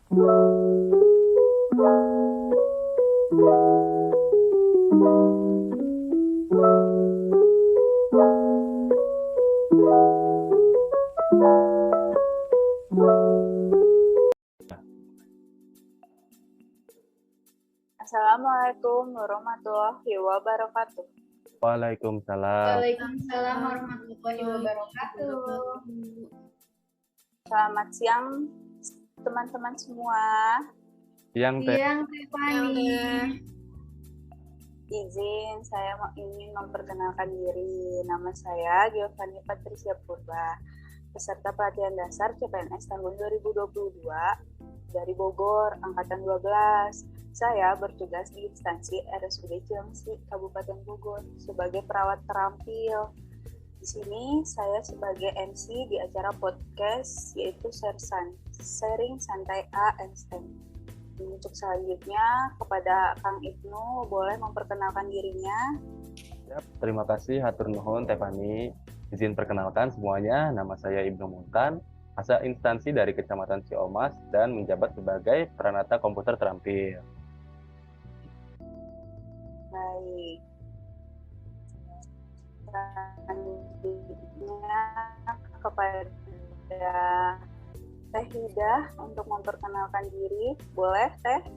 Assalamualaikum warahmatullahi wabarakatuh. Waalaikumsalam. Waalaikumsalam warahmatullahi wabarakatuh. Selamat siang teman-teman semua. Siang Teh. Siang Tiffany. Izin saya ingin memperkenalkan diri. Nama saya Giovanni Patricia Purba, peserta pelatihan dasar CPNS tahun 2022 dari Bogor, angkatan 12. Saya bertugas di instansi RSUD Cilengsi, Kabupaten Bogor, sebagai perawat terampil. Di sini saya sebagai MC di acara podcast yaitu Sharing Santai ASN. Untuk selanjutnya kepada Kang Ibnu, boleh memperkenalkan dirinya. Siap, terima kasih hatur nuhun Tiffany. Izin perkenalkan semuanya, nama saya Ibnu Muntan, asal instansi dari Kecamatan Ciomas dan menjabat sebagai peranata komputer terampil. Baik. Selanjutnya kepada Teh Hidah untuk memperkenalkan diri. Boleh, Teh?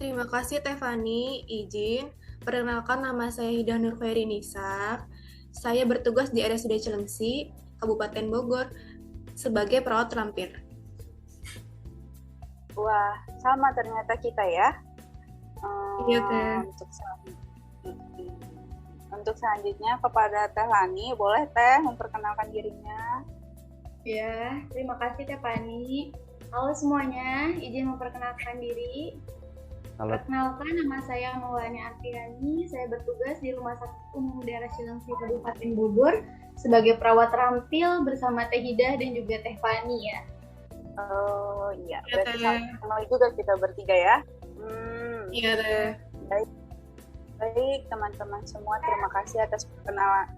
Terima kasih Tiffany. Izin perkenalkan, nama saya Hidah Nurkhairi Nisa. Saya bertugas di RSUD Cilengsi, Kabupaten Bogor sebagai perawat terampil. Wah, sama ternyata kita ya. Iya, Teh. Untuk selanjutnya kepada Teh Lani, boleh Teh memperkenalkan dirinya? Ya, terima kasih Tiffany. Halo semuanya, izin memperkenalkan diri. Halo. Perkenalkan, nama saya Maulani Artiani. Saya bertugas di Rumah Sakit Umum Daerah Cilengsi Kabupaten Bogor sebagai perawat terampil bersama Teh Hidah dan juga Teh Fani ya. Oh iya, Ya, berarti Teh. sama juga kita bertiga ya. Iya, Teh. Baik teman-teman semua, terima kasih atas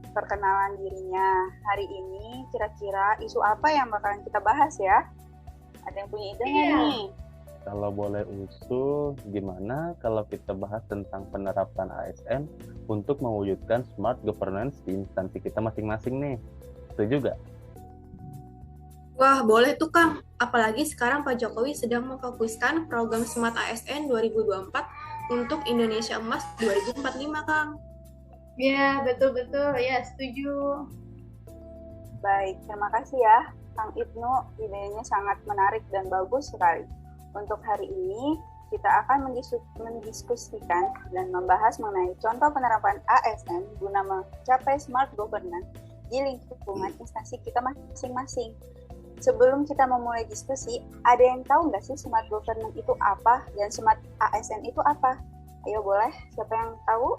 perkenalan dirinya. Hari ini kira-kira isu apa yang bakalan kita bahas ya? Ada yang punya ide nggak nih? Kalau boleh usul, gimana kalau kita bahas tentang penerapan ASN untuk mewujudkan smart governance di instansi kita masing-masing nih? Setuju nggak? Wah, boleh tuh Kang. Apalagi sekarang Pak Jokowi sedang memfokuskan program Smart ASN 2024 untuk Indonesia Emas 2045, Kang. Ya, betul-betul. Ya, setuju. Baik, terima kasih ya Kang Ibnu, idenya sangat menarik dan bagus sekali. Untuk hari ini kita akan mendiskusikan dan membahas mengenai contoh penerapan ASN guna mencapai smart governance di lingkungan instansi kita masing-masing. Sebelum kita memulai diskusi, ada yang tahu nggak sih smart governance itu apa dan smart ASN itu apa? Ayo boleh, siapa yang tahu?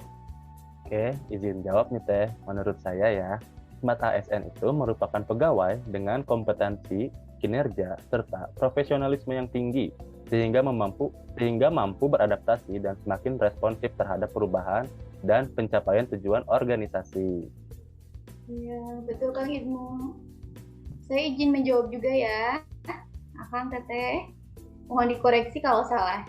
Oke, izin jawab nih Teh. Menurut saya ya, Smart ASN itu merupakan pegawai dengan kompetensi, kinerja, serta profesionalisme yang tinggi, sehingga mampu beradaptasi dan semakin responsif terhadap perubahan dan pencapaian tujuan organisasi. Iya, betul Kang Ibnu. Saya izin menjawab juga ya. Akang Teteh, mohon dikoreksi kalau salah.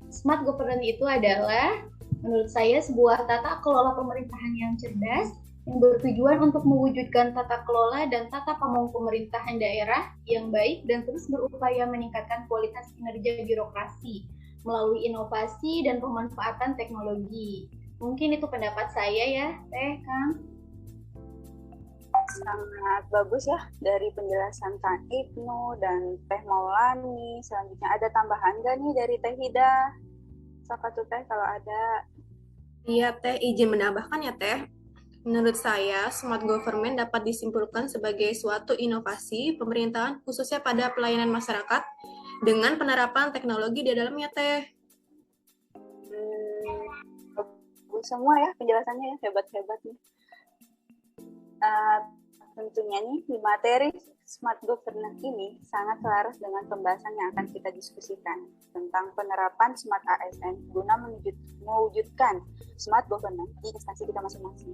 Smart governance itu adalah, menurut saya, sebuah tata kelola pemerintahan yang cerdas yang bertujuan untuk mewujudkan tata kelola dan tata pamong pemerintahan daerah yang baik dan terus berupaya meningkatkan kualitas kinerja birokrasi melalui inovasi dan pemanfaatan teknologi. Mungkin itu pendapat saya ya, Teh, Kang. Sangat bagus ya dari penjelasan Kang Ibnu dan Teh Maulani. Selanjutnya ada tambahan nggak nih dari Teh Hidah? Siapa tuh Teh kalau ada? Iya, Teh. Izin menambahkan ya, Teh. Menurut saya, smart government dapat disimpulkan sebagai suatu inovasi pemerintahan khususnya pada pelayanan masyarakat dengan penerapan teknologi di dalamnya, Teh. Bagus semua ya penjelasannya ya, hebat-hebat nih. Tentunya nih di materi smart governance ini sangat selaras dengan pembahasan yang akan kita diskusikan tentang penerapan smart ASN guna mewujudkan smart governance di instansi kita masing-masing.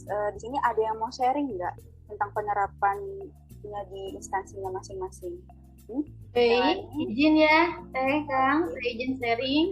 Di sini ada yang mau sharing nggak tentang penerapannya di instansinya masing-masing? Baik, izin ya, Kang, saya izin sharing.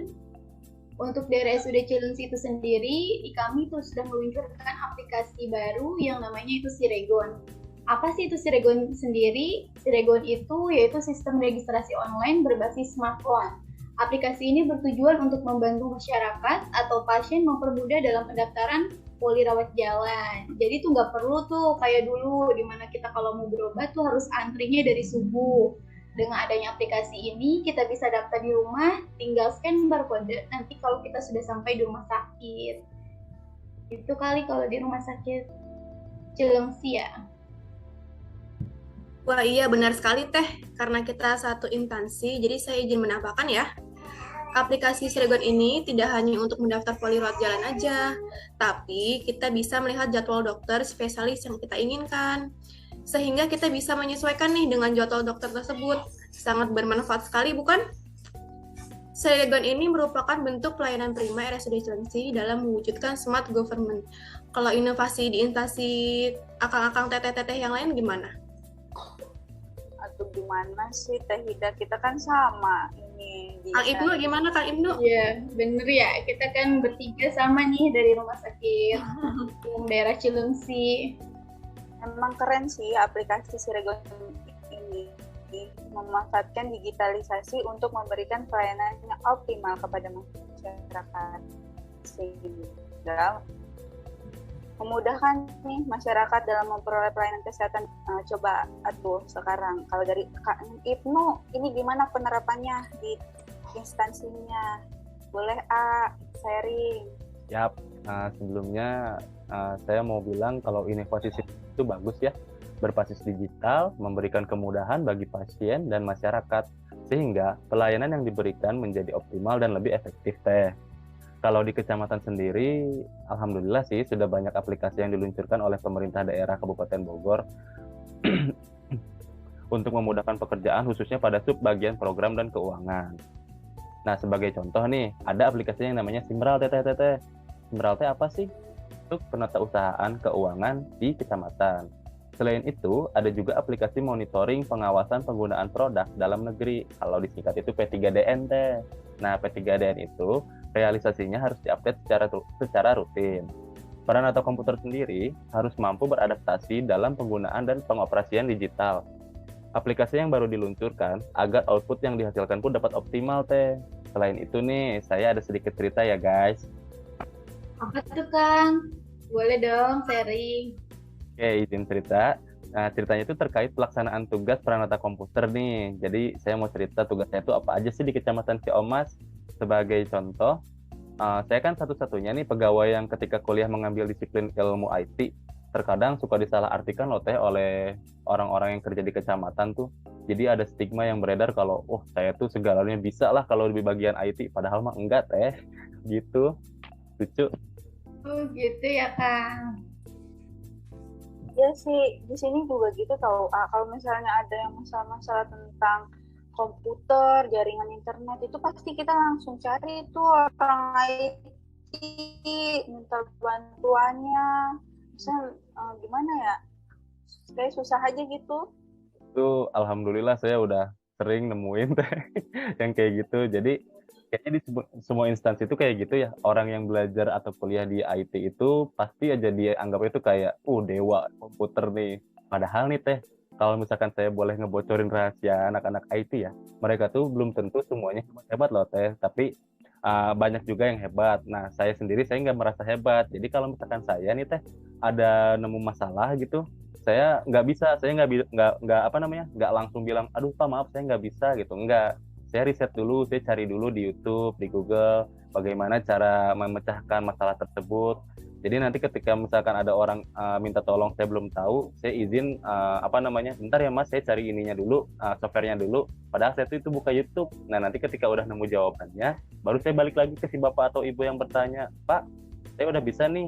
Untuk dari SUD Cilengsi itu sendiri, di kami itu sudah meluncurkan aplikasi baru yang namanya itu Cirebon. Apa sih itu Cirebon sendiri? Cirebon itu yaitu sistem registrasi online berbasis smartphone. Aplikasi ini bertujuan untuk membantu masyarakat atau pasien mempermudah dalam pendaftaran poli rawat jalan. Jadi tuh nggak perlu tuh kayak dulu, dimana kita kalau mau berobat tuh harus antrinya dari subuh. Dengan adanya aplikasi ini, kita bisa daftar di rumah, tinggal scan barcode, nanti kalau kita sudah sampai di rumah sakit. Itu kali kalau di rumah sakit Cilengsi ya. Wah iya benar sekali Teh, karena kita satu instansi, jadi saya izin menambahkan ya. Aplikasi Cirebon ini tidak hanya untuk mendaftar poli rawat jalan aja, tapi kita bisa melihat jadwal dokter spesialis yang kita inginkan. Sehingga kita bisa menyesuaikan nih dengan jadwal dokter tersebut. Sangat bermanfaat sekali, bukan? Cirebon ini merupakan bentuk pelayanan prima RSUD Cilengsi dalam mewujudkan smart government. Kalau inovasi di instansi akang-akang teteh-teteh yang lain gimana? Atau gimana sih Teh Hida, kita kan sama ini. Kang Ibnu gimana Kang Ibnu? Iya, bener ya. Kita kan bertiga sama nih dari rumah sakit daerah Cilengsi. Emang keren sih aplikasi Cirebon ini memanfaatkan digitalisasi untuk memberikan pelayanan yang optimal kepada masyarakat, sehingga memudahkan nih masyarakat dalam memperoleh pelayanan kesehatan. Coba sekarang kalau dari Kak Ibnu, ini gimana penerapannya di instansinya? Boleh sharing? Yap, sebelumnya saya mau bilang kalau inovasi itu bagus ya, berbasis digital, memberikan kemudahan bagi pasien dan masyarakat, sehingga pelayanan yang diberikan menjadi optimal dan lebih efektif Teh. Kalau di kecamatan sendiri, alhamdulillah sih sudah banyak aplikasi yang diluncurkan oleh pemerintah daerah Kabupaten Bogor untuk memudahkan pekerjaan khususnya pada subbagian program dan keuangan. Nah, sebagai contoh nih, ada aplikasi yang namanya Simral Teteh. Simral Teh apa sih? Untuk penatausahaan keuangan di kecamatan. Selain itu, ada juga aplikasi monitoring pengawasan penggunaan produk dalam negeri. Kalau disingkat itu P3DN Teh. Nah, P3DN itu realisasinya harus diupdate secara rutin. Peran atau komputer sendiri harus mampu beradaptasi dalam penggunaan dan pengoperasian digital. Aplikasi yang baru diluncurkan agar output yang dihasilkan pun dapat optimal Teh. Selain itu nih, saya ada sedikit cerita ya guys. Apa tuh Kang? Boleh dong sharing. Oke, izin cerita. Nah, ceritanya itu terkait pelaksanaan tugas Pranata Komputer nih. Jadi, saya mau cerita tugasnya itu apa aja sih di Kecamatan Ciomas. Sebagai contoh, saya kan satu-satunya nih pegawai yang ketika kuliah mengambil disiplin ilmu IT, terkadang suka disalahartikan loh Teh oleh orang-orang yang kerja di kecamatan tuh. Jadi ada stigma yang beredar kalau, saya tuh segalanya bisa lah kalau di bagian IT. Padahal mah enggak Teh. Gitu. Lucu. Gitu ya Kang. Ya sih, di sini juga gitu tahu. Kalau misalnya ada yang masalah-masalah tentang komputer, jaringan internet, itu pasti kita langsung cari tuh orang IT, minta bantuannya. Misalnya gimana ya? Kayak susah aja gitu. Itu alhamdulillah saya udah sering nemuin Teh yang kayak gitu. Jadi kayaknya di semua instansi itu kayak gitu ya. Orang yang belajar atau kuliah di IT itu pasti aja dia anggap itu kayak dewa komputer nih. Padahal nih Teh, kalau misalkan saya boleh ngebocorin rahasia anak-anak IT ya, mereka tuh belum tentu semuanya hebat loh Teh, tapi banyak juga yang hebat. Nah, saya sendiri saya nggak merasa hebat. Jadi kalau misalkan saya nih Teh ada nemu masalah gitu, saya nggak langsung bilang, aduh Pak maaf saya nggak bisa gitu, nggak. Saya riset dulu, saya cari dulu di YouTube, di Google, bagaimana cara memecahkan masalah tersebut. Jadi nanti ketika misalkan ada orang minta tolong saya belum tahu, saya izin bentar ya Mas, saya cari ininya dulu, softwarenya dulu. Padahal saya itu buka YouTube. Nah nanti ketika udah nemu jawabannya, baru saya balik lagi ke si bapak atau ibu yang bertanya, Pak, saya udah bisa nih.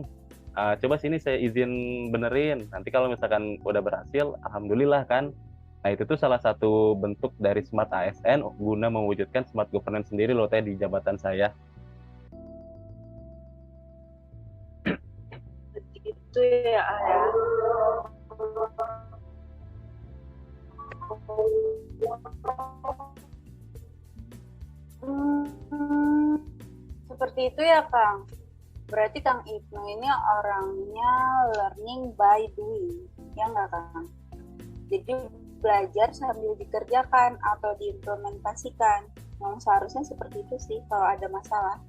Coba sini saya izin benerin. Nanti kalau misalkan udah berhasil, alhamdulillah kan. Nah itu tuh salah satu bentuk dari Smart ASN guna mewujudkan smart governance sendiri loh Teh di jabatan saya. Itu ya. Seperti itu ya, Kang. Berarti Kang Ibnu ini orangnya learning by doing, ya nggak, Kang? Jadi belajar sambil dikerjakan atau diimplementasikan. Yang seharusnya seperti itu sih kalau ada masalah.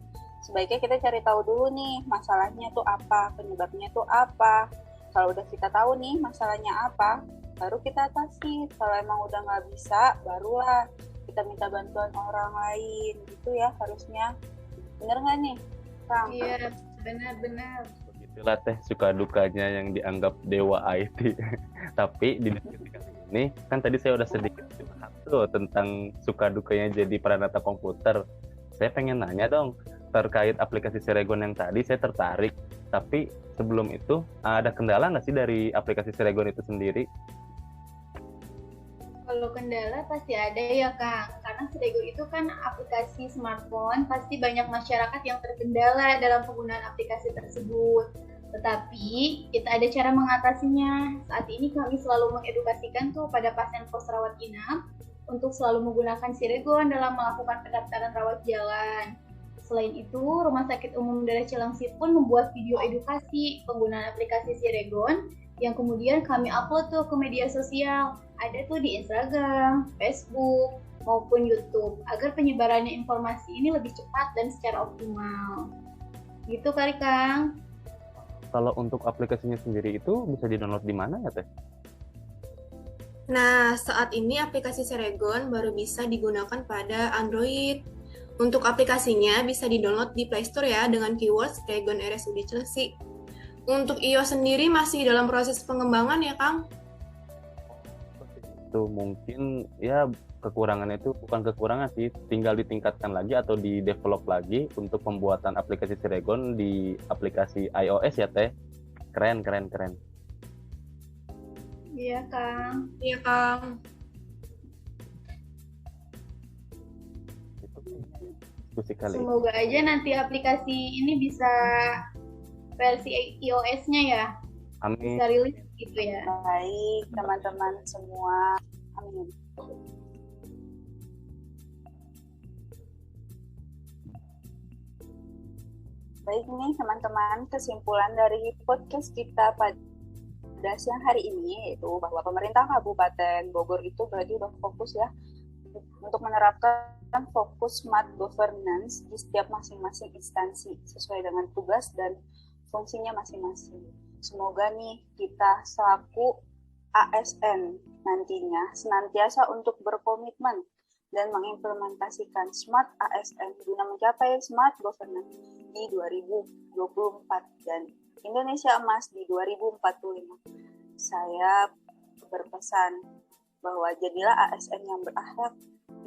Sebaiknya kita cari tahu dulu nih masalahnya tuh apa, penyebabnya tuh apa. Kalau udah kita tahu nih masalahnya apa, baru kita atasi. Kalau emang udah nggak bisa, barulah kita minta bantuan orang lain. Gitu ya harusnya. Bener nggak nih, Kang? Iya, benar-benar. Begitulah teh suka dukanya yang dianggap dewa IT. Tapi di diskusi kali ini kan tadi saya udah sedikit bahas tuh tentang suka dukanya jadi peranata komputer. Saya pengen nanya dong terkait aplikasi Cilegon yang tadi, saya tertarik. Tapi sebelum itu ada kendala nggak sih dari aplikasi Cilegon itu sendiri? Kalau kendala pasti ada ya, Kang. Karena Cilegon itu kan aplikasi smartphone, pasti banyak masyarakat yang terkendala dalam penggunaan aplikasi tersebut. Tetapi kita ada cara mengatasinya. Saat ini kami selalu mengedukasikan tuh pada pasien pos rawat inap untuk selalu menggunakan Cilegon dalam melakukan pendaftaran rawat jalan. Selain itu, Rumah Sakit Umum Daerah Cilengsi pun membuat video edukasi penggunaan aplikasi Cilegon yang kemudian kami upload tuh ke media sosial. Ada tuh di Instagram, Facebook, maupun YouTube agar penyebarannya informasi ini lebih cepat dan secara optimal. Gitu kali, Kang. Kalau untuk aplikasinya sendiri itu bisa di-download di mana ya, Teh? Nah, saat ini aplikasi Cilegon baru bisa digunakan pada Android. Untuk aplikasinya bisa di-download di Play Store ya dengan keyword Cilegon RSUD Cilengsi. Untuk iOS sendiri masih dalam proses pengembangan ya, Kang? Itu mungkin ya kekurangannya itu bukan kekurangan sih, tinggal ditingkatkan lagi atau di-develop lagi untuk pembuatan aplikasi Cilegon di aplikasi iOS ya, Teh. Keren. Iya, Kang. Iya, Kang. Diskusi kali ini. Semoga aja nanti aplikasi ini bisa versi iOS-nya ya, Amin. bisa rilis gitu ya. Baik, teman-teman semua. Amin. Baik nih teman-teman, kesimpulan dari podcast kita pada siang hari ini yaitu bahwa pemerintah Kabupaten Bogor itu berarti udah fokus ya untuk menerapkan fokus smart governance di setiap masing-masing instansi sesuai dengan tugas dan fungsinya masing-masing. Semoga nih kita selaku ASN nantinya senantiasa untuk berkomitmen dan mengimplementasikan smart ASN guna mencapai smart governance di 2024 dan Indonesia Emas di 2045. Saya berpesan bahwa jadilah ASN yang berakhlak,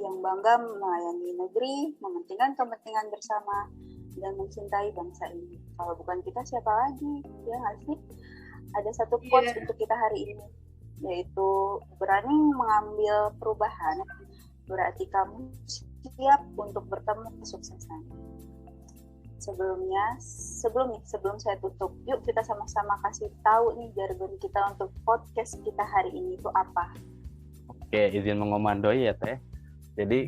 yang bangga melayani negeri, mementingkan kepentingan bersama, dan mencintai bangsa ini. Kalau bukan kita, siapa lagi? Ya nggak sih? Ada satu quotes untuk kita hari ini, yaitu berani mengambil perubahan, berarti kamu siap untuk bertemu kesuksesan. Sebelum saya tutup, yuk kita sama-sama kasih tahu nih jargon kita untuk podcast kita hari ini itu apa. Oke, izin mengomandoi ya, Teh. Jadi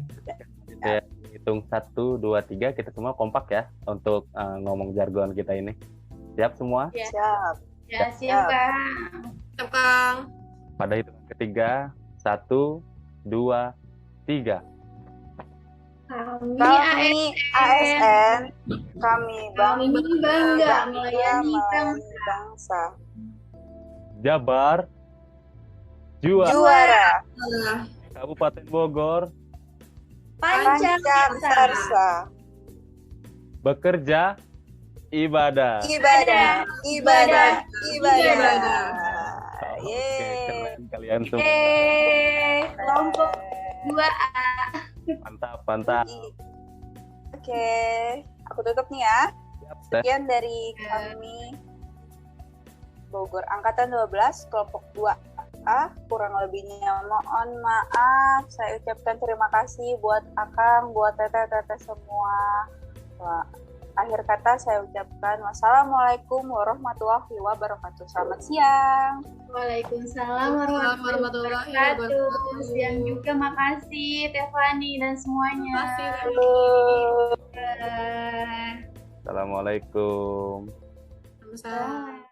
kita hitung 1, 2, 3, kita semua kompak ya untuk ngomong jargon kita ini. Siap semua? Ya. Siap. Ya, siap, Kang. Siap, Kang. Pada hitungan ketiga, 1, 2, 3. Kami ASN, kami bangga melayani bangsa. Jabar, juara. Juara. Kabupaten Bogor, Pancakarsa. bekerja, ibadah. Ibadah. Oke, Yeay. keren kalian semua. Kelompok 2A. Mantap. Oke, aku tutup nih ya. Siap, Teh. Sekian dari kami Bogor Angkatan 12 kelompok 2A. Kurang lebihnya mohon maaf. Saya ucapkan terima kasih buat Akang, buat teteh-teteh semua. Wah, Akhir kata saya ucapkan wassalamualaikum warahmatullahi wabarakatuh. Selamat siang. Waalaikumsalam warahmatullahi wabarakatuh. Siang juga, makasih Teh Fani dan semuanya. Makasih. Assalamualaikum. Sama-sama.